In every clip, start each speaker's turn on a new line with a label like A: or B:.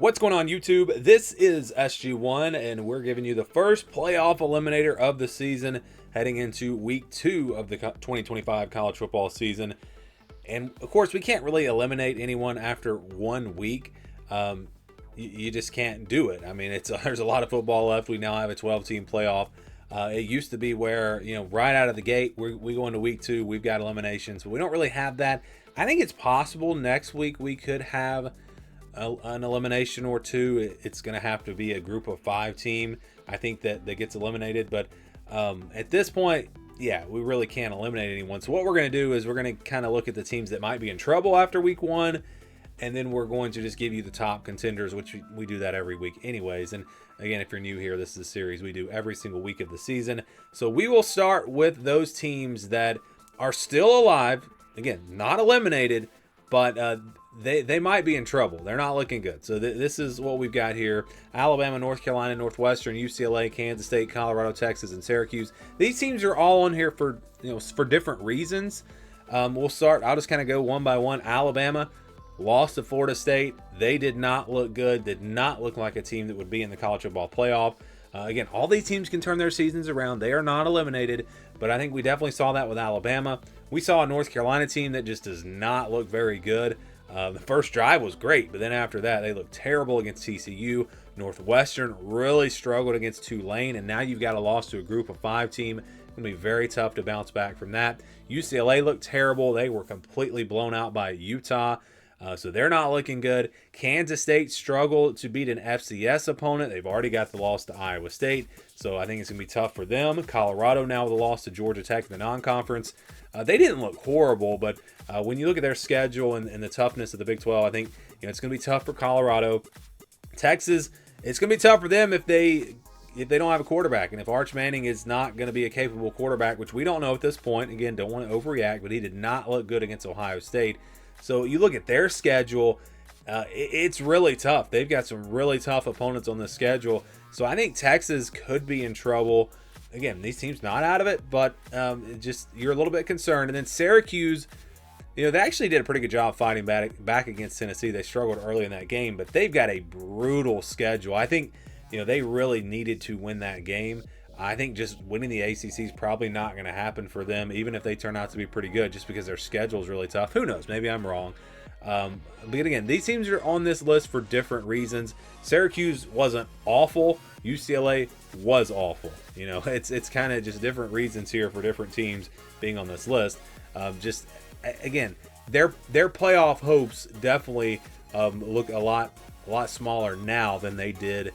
A: What's going on, YouTube? This is SG1, and we're giving you the first playoff eliminator of the season heading into week 2 of the 2025 college football season. And of course, we can't really eliminate anyone after 1 week. You just can't do it. I mean, there's a lot of football left. We now have a 12-team playoff. It used to be where, right out of the gate, we go into week 2, we've got eliminations. But we don't really have that. I think it's possible next week we could have an elimination or two. It's going to have to be a group of 5 team, I think, that gets eliminated. But at this point, yeah, we really can't eliminate anyone. So what we're going to do is we're going to kind of look at the teams that might be in trouble after week 1, and then we're going to just give you the top contenders, which we do that every week anyways. And again, if you're new here, this is a series we do every single week of the season. So we will start with those teams that are still alive, again, not eliminated, but they might be in trouble. They're not looking good. So this is what we've got here: Alabama, North Carolina, Northwestern, UCLA, Kansas State, Colorado, Texas, and Syracuse. These teams are all on here for different reasons. We'll start. I'll just kind of go one by one. Alabama lost to Florida State. They did not look good. Did not look like a team that would be in the college football playoff. Again, all these teams can turn their seasons around. They are not eliminated, but I think we definitely saw that with Alabama. We saw a North Carolina team that just does not look very good. The first drive was great, but then after that, they looked terrible against TCU. Northwestern really struggled against Tulane, and now you've got a loss to a group of 5 team. It's going to be very tough to bounce back from that. UCLA looked terrible. They were completely blown out by Utah. So they're not looking good. Kansas State struggled to beat an FCS opponent. They've already got the loss to Iowa State, so I think it's going to be tough for them. Colorado now with a loss to Georgia Tech in the non-conference. They didn't look horrible, but when you look at their schedule and the toughness of the Big 12, I think it's going to be tough for Colorado. Texas, it's going to be tough for them if they don't have a quarterback, and if Arch Manning is not going to be a capable quarterback, which we don't know at this point. Again, don't want to overreact, but he did not look good against Ohio State. So you look at their schedule, it's really tough. They've got some really tough opponents on the schedule. So I think Texas could be in trouble. Again, these teams not out of it, but just you're a little bit concerned. And then Syracuse, they actually did a pretty good job fighting back against Tennessee. They struggled early in that game, but they've got a brutal schedule. I think they really needed to win that game. I think just winning the ACC is probably not going to happen for them, even if they turn out to be pretty good, just because their schedule is really tough. Who knows? Maybe I'm wrong. But again, these teams are on this list for different reasons. Syracuse wasn't awful. UCLA was awful. It's kind of just different reasons here for different teams being on this list. Just again, their playoff hopes definitely look a lot smaller now than they did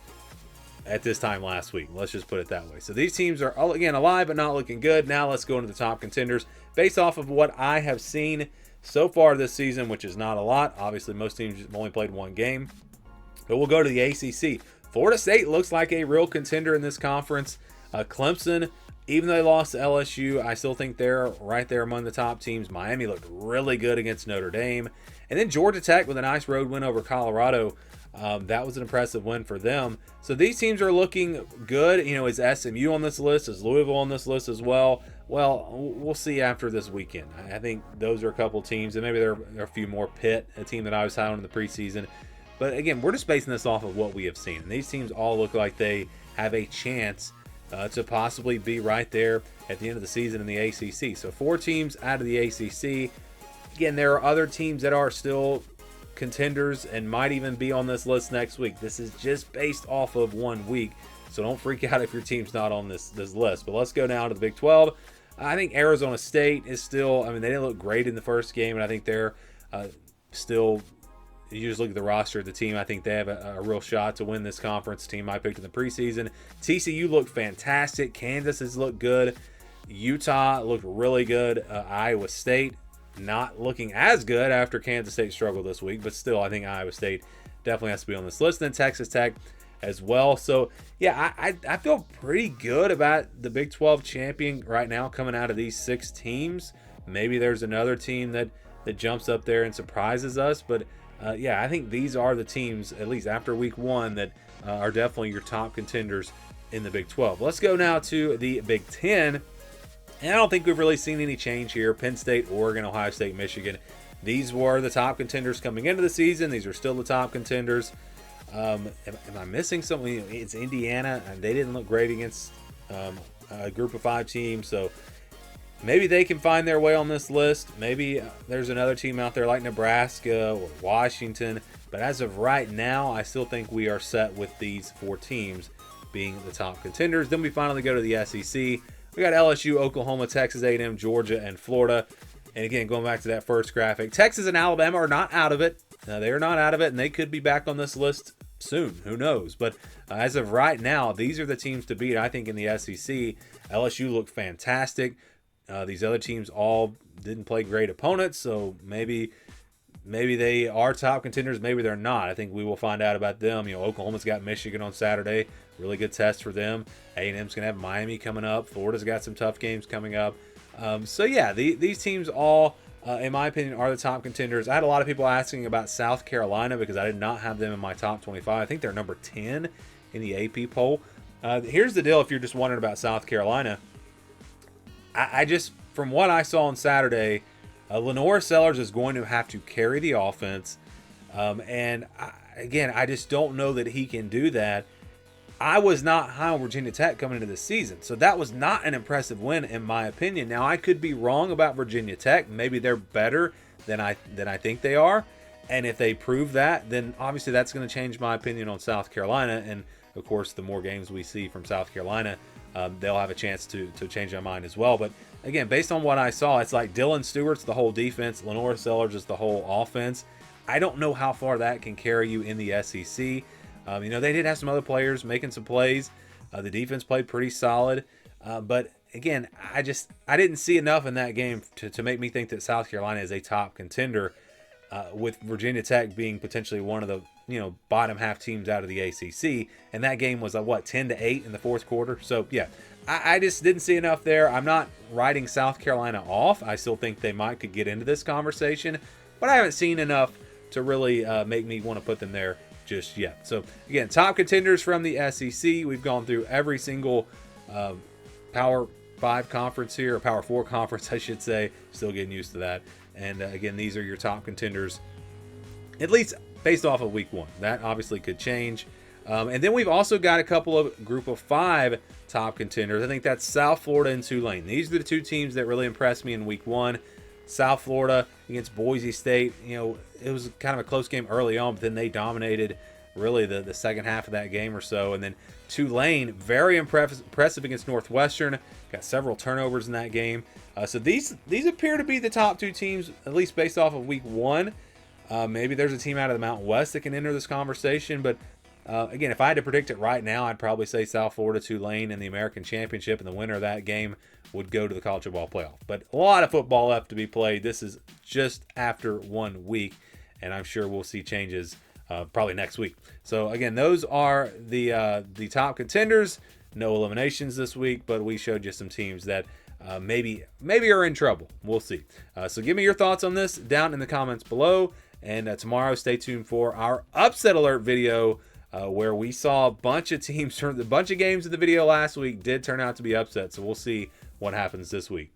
A: at this time last week. Let's just put it that way. So these teams are, again, alive but not looking good. Now let's go into the top contenders based off of what I have seen so far this season, which is not a lot. Obviously, most teams have only played 1 game. But we'll go to the ACC. Florida State looks like a real contender in this conference. Clemson, even though they lost to LSU, I still think they're right there among the top teams. Miami looked really good against Notre Dame. And then Georgia Tech with a nice road win over Colorado. That was an impressive win for them. So these teams are looking good. Is SMU on this list? Is Louisville on this list as well? Well, we'll see after this weekend. I think those are a couple teams, and maybe there are a few more. Pitt, a team that I was high on in the preseason. But again, we're just basing this off of what we have seen. And these teams all look like they have a chance to possibly be right there at the end of the season in the ACC. So 4 teams out of the ACC. Again, there are other teams that are still contenders and might even be on this list next week. This is just based off of 1 week, so don't freak out if your team's not on this list. But let's go now to the Big 12. I think Arizona State is still, they didn't look great in the first game, and I think they're still, you just look at the roster of the team, I think they have a real shot to win this conference. Team I picked in the preseason. TCU looked fantastic. Kansas has looked good. Utah looked really good. Iowa State not looking as good after Kansas State struggled this week, but still, I think Iowa State definitely has to be on this list. Then Texas Tech as well. So, yeah, I feel pretty good about the Big 12 champion right now coming out of these 6 teams. Maybe there's another team that jumps up there and surprises us, but yeah, I think these are the teams, at least after week 1, that are definitely your top contenders in the Big 12. Let's go now to the Big 10. And I don't think we've really seen any change here. Penn State, Oregon, Ohio State, Michigan. These were the top contenders coming into the season. These are still the top contenders. Am I missing something? It's Indiana, and they didn't look great against a group of 5 team, so maybe they can find their way on this list. Maybe there's another team out there like Nebraska or Washington, but as of right now, I still think we are set with these 4 teams being the top contenders. Then we finally go to the SEC. We got LSU, Oklahoma, Texas A&M, Georgia, and Florida. And again, going back to that first graphic, Texas and Alabama are not out of it. They are not out of it, and they could be back on this list soon. Who knows? But as of right now, these are the teams to beat, I think, in the SEC. LSU looked fantastic. These other teams all didn't play great opponents, so maybe they are top contenders. Maybe they're not. I think we will find out about them. Oklahoma's got Michigan on Saturday. Really good test for them. A&M's going to have Miami coming up. Florida's got some tough games coming up. So, yeah, these teams all, in my opinion, are the top contenders. I had a lot of people asking about South Carolina because I did not have them in my top 25. I think they're number 10 in the AP poll. Here's the deal if you're just wondering about South Carolina. I just, from what I saw on Saturday, Lenore Sellers is going to have to carry the offense. Again, I just don't know that he can do that. I was not high on Virginia Tech coming into this season, so that was not an impressive win in my opinion. Now, I could be wrong about Virginia Tech. Maybe they're better than I think they are, and if they prove that, then obviously that's going to change my opinion on South Carolina. And of course, the more games we see from South Carolina, they'll have a chance to change my mind as well. But again, based on what I saw, it's like Dylan Stewart's the whole defense, Lenore Sellers is the whole offense. I don't know how far that can carry you in the SEC. They did have some other players making some plays. The defense played pretty solid. But again, I didn't see enough in that game to make me think that South Carolina is a top contender, with Virginia Tech being potentially one of the bottom half teams out of the ACC. And that game was 10-8 in the fourth quarter. So yeah, I just didn't see enough there. I'm not writing South Carolina off. I still think they could get into this conversation, but I haven't seen enough to really make me want to put them there just yet. So again, top contenders from the SEC. We've gone through every single Power 5 conference here, or Power 4 conference, I should say. Still getting used to that. And again, these are your top contenders, at least based off of week 1. That obviously could change. And then we've also got a couple of group of 5 top contenders. I think that's South Florida and Tulane. These are the 2 teams that really impressed me in week 1. South Florida against Boise State, it was kind of a close game early on, but then they dominated really the second half of that game or so. And then Tulane, very impressive against Northwestern, got several turnovers in that game. So these appear to be the top 2 teams, at least based off of week 1. Maybe there's a team out of the Mountain West that can enter this conversation, but again, if I had to predict it right now, I'd probably say South Florida, Tulane in the American Championship, and the winner of that game would go to the college football playoff. But a lot of football left to be played. This is just after 1 week, and I'm sure we'll see changes probably next week. So again, those are the top contenders. No eliminations this week, but we showed you some teams that maybe are in trouble. We'll see. So give me your thoughts on this down in the comments below. And tomorrow, stay tuned for our upset alert video, where we saw a bunch of teams, a bunch of games in the video last week did turn out to be upset. So we'll see what happens this week.